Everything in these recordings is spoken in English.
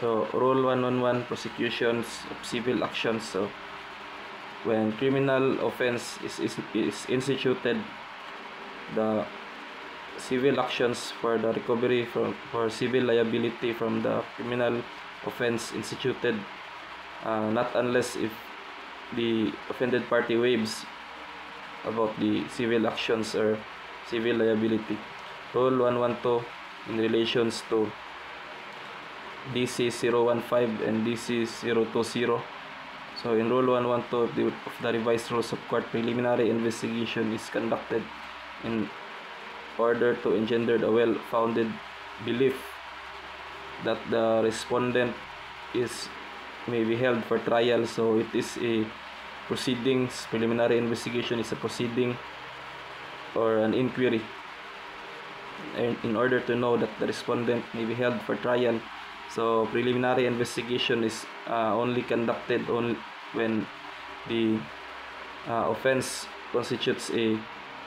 So Rule 111, prosecutions of civil actions. So when criminal offense is instituted, the civil actions for the recovery for civil liability from the criminal offense instituted, not unless if the offended party waives about the civil actions or civil liability. Rule 112 in relations to DC 015 and DC 020. So in Rule 112 of the revised rules of court, preliminary investigation is conducted in order to engender a well-founded belief that the respondent may be held for trial. So it is a proceedings. Preliminary investigation is a proceeding or an inquiry in order to know that the respondent may be held for trial. So preliminary investigation is only conducted when the offense constitutes a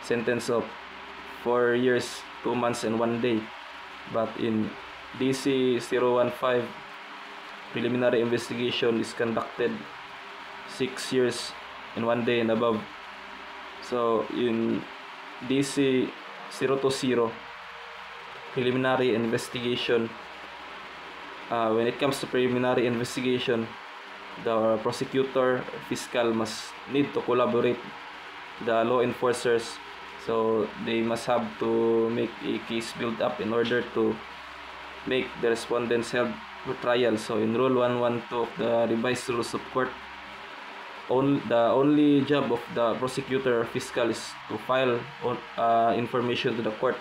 sentence of 4 years, 2 months, and 1 day. But in DC 015, preliminary investigation is conducted 6 years and 1 day and above. So in DC 020, preliminary investigation, when it comes to preliminary investigation, the prosecutor, fiscal must need to collaborate the law enforcers. So they must have to make a case build up in order to make the respondents held for trial. So in Rule 112 of the revised rules of court, the only job of the prosecutor or fiscal is to file information to the court.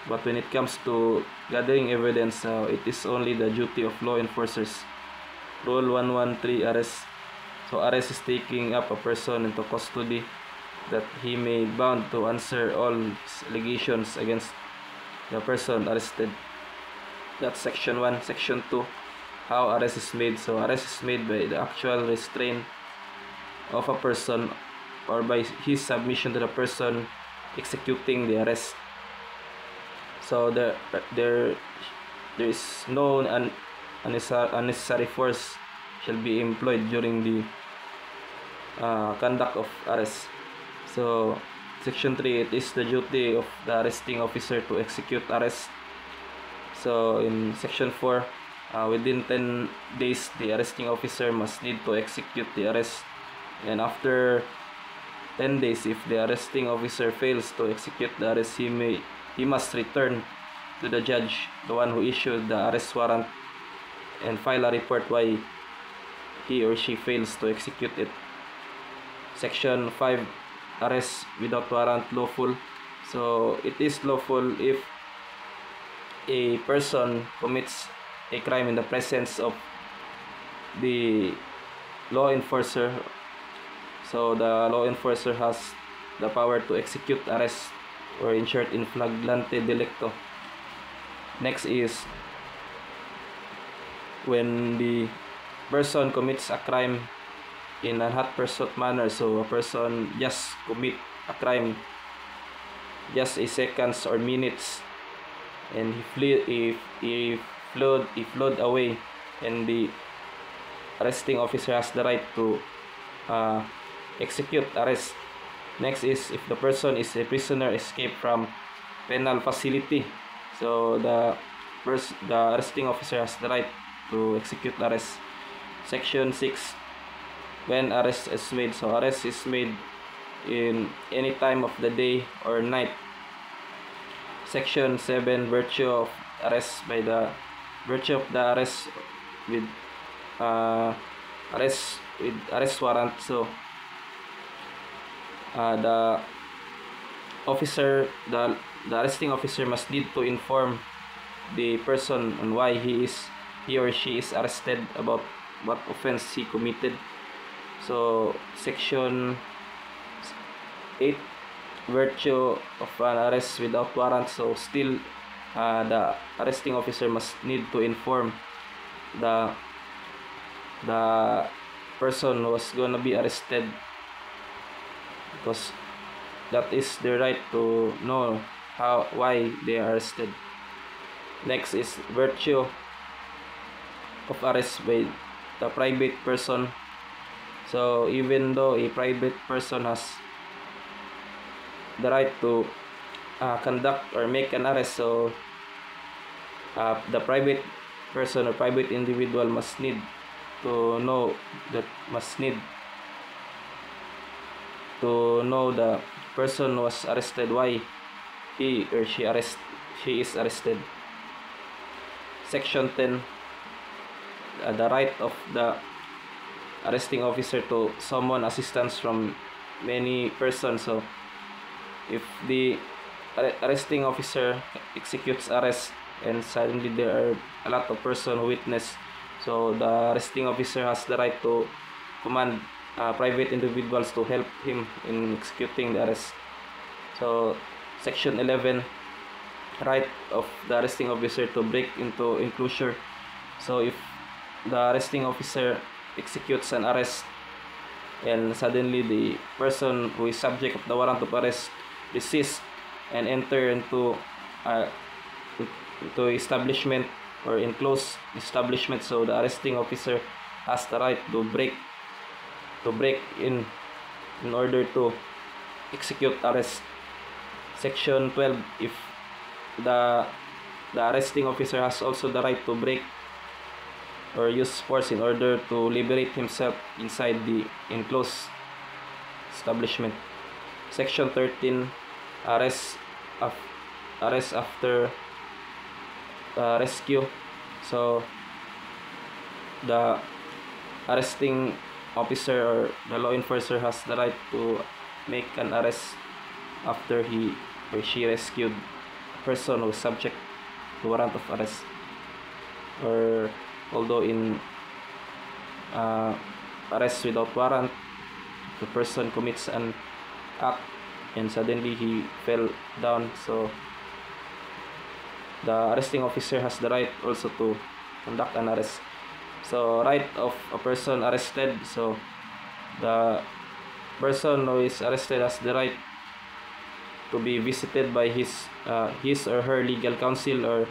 But when it comes to gathering evidence, it is only the duty of law enforcers. Rule 113, arrest. So arrest is taking up a person into custody that he may be bound to answer all allegations against the person arrested. That's section 1. Section 2, how arrest is made. So arrest is made by the actual restraint of a person or by his submission to the person executing the arrest. So there is no unnecessary force shall be employed during the conduct of arrest. So section 3, it is the duty of the arresting officer to execute arrest. So in section 4, within 10 days the arresting officer must need to execute the arrest, and after 10 days if the arresting officer fails to execute the arrest, he must return to the judge, the one who issued the arrest warrant, and file a report why he or she fails to execute it. Section 5, arrest without warrant lawful. So it is lawful if a person commits a crime in the presence of the law enforcer. So the law enforcer has the power to execute arrest, or in short, in flagrante delicto. Next is when the person commits a crime in a hot pursuit manner. So a person just commit a crime just a seconds or minutes, and he fled away, and the arresting officer has the right to execute arrest. Next is if the person is a prisoner escaped from penal facility. So the arresting officer has the right to execute arrest. Section 6, when arrest is made. So arrest is made in any time of the day or night. Section 7, virtue of arrest. By the virtue of the arrest with arrest warrant. So the arresting officer must need to inform the person on why he or she is arrested, about what offense he committed. So section 8, virtue of an arrest without warrant. So still the arresting officer must need to inform the person who was gonna be arrested, because that is their right to know why they are arrested. Next is virtue of arrest by the private person. So even though a private person has the right to conduct or make an arrest, so the private person or private individual must need to know the person was arrested, why he or she is arrested. Section 10, the right of the arresting officer to summon assistance from many persons. So if the arresting officer executes arrest and suddenly there are a lot of person who witness, so the arresting officer has the right to command private individuals to help him in executing the arrest. So section 11, right of the arresting officer to break into enclosure. So if the arresting officer executes an arrest and suddenly the person who is subject of the warrant of arrest resist and enter into establishment or enclosed establishment, so the arresting officer has the right to break in order to execute arrest. Section 12, if the arresting officer has also the right to break or use force in order to liberate himself inside the enclosed establishment. Section 13, arrest after rescue. So the arresting officer or the law enforcer has the right to make an arrest after he or she rescued a person who is subject to warrant of arrest, or although in arrest without warrant, the person commits an act and suddenly he fell down, so the arresting officer has the right also to conduct an arrest. So right of a person arrested, so the person who is arrested has the right to be visited by his or her legal counsel or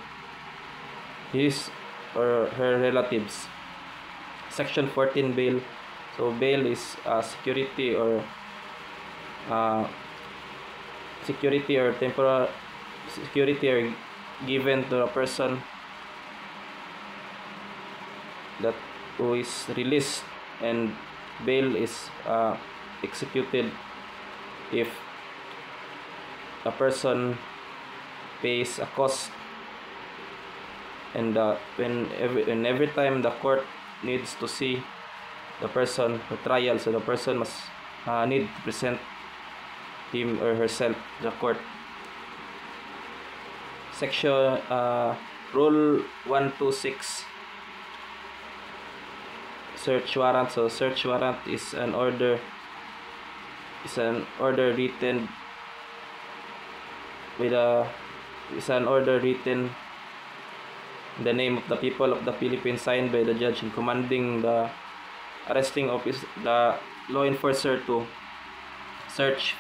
his or her relatives. Section 14, bail. So bail is security or temporary security or given to a person that who is released, and bail is executed if a person pays a cost, and when every time the court needs to see the person for trial, so the person must need to present him or herself to the court. Section Rule 126, search warrant. So search warrant is an order written with the name of the people of the Philippines, signed by the judge and commanding the arresting office, the law enforcer, to search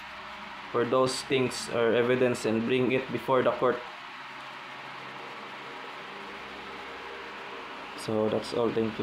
for those things or evidence and bring it before the court. So that's all. Thank you.